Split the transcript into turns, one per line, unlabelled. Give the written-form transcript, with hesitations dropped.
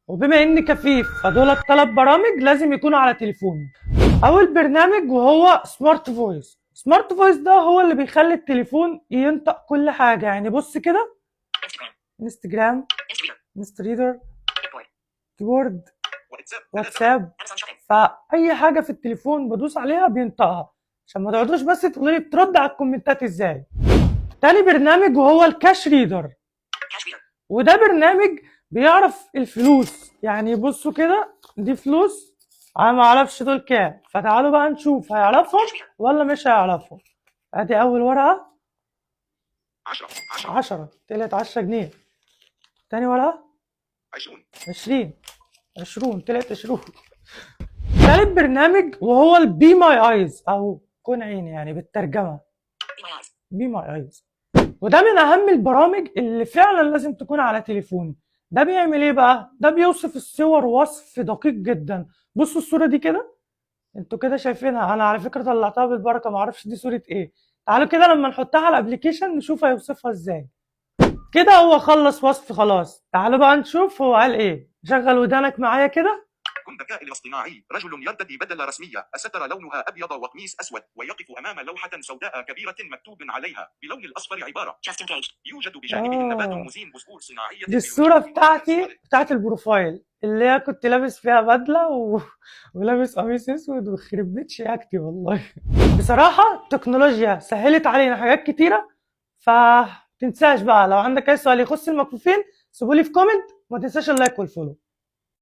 وبما اني كفيف فدول الثلاث برامج لازم يكونوا على تليفوني. اول برنامج وهو سمارت فويس. سمارت فويس ده هو اللي بيخلي التليفون ينطق كل حاجه، يعني بص كده: انستجرام، انست ريدر، كيبورد، واتساب. فاي حاجه في التليفون بدوس عليها بينطقها، عشان ما تقعدوش بس تقولوا لي بترد على الكومنتات ازاي. تاني برنامج وهو الكاش ريدر، وده برنامج بيعرف الفلوس. يعني بصوا كده، دي فلوس، انا ما اعرفش دول كام، فتعالوا بقى نشوف هيعرفهم ولا مش هيعرفهم. ادي اول ورقه 10 طلعت 10 جنيه. تاني ورقه 20 طلعت 20. تالت برنامج وهو البي ماي ايز او كون عيني، يعني بالترجمه بي ماي ايز. وده من اهم البرامج اللي فعلا لازم تكون على تليفوني. ده بيعمل ايه بقى؟ ده بيوصف الصور وصف دقيق جدا. بصوا الصوره دي كده، انتوا كده شايفينها، انا على فكره طلعتها بالبركه، ما اعرفش دي صوره ايه. تعالوا كده لما نحطها على الابليكيشن نشوف هيوصفها ازاي. كده هو خلص وصف خلاص. تعالوا بقى نشوف هو قال ايه. شغل ودانك معايا كده.
كن ذكاء الاصطناعي. رجل يرتدي بدلة رسمية، الستر لونها أبيض وقميص أسود، ويقف أمام لوحة سوداء كبيرة مكتوب عليها بلون الأصفر عبارة يوجد بجانبه نبات مزين بذور صناعية.
دي الصورة بتاعت البروفايل اللي هي كنت لابس فيها بدلة ولابس قميص اسود، وخرب بيت شياكتي والله. بصراحة التكنولوجيا سهلت علينا حاجات كتيرة. فتنساش بقى لو عندك اي سؤال يخص المكفوفين سيبولي في كومنت، وما تنساش اللايك والفولو.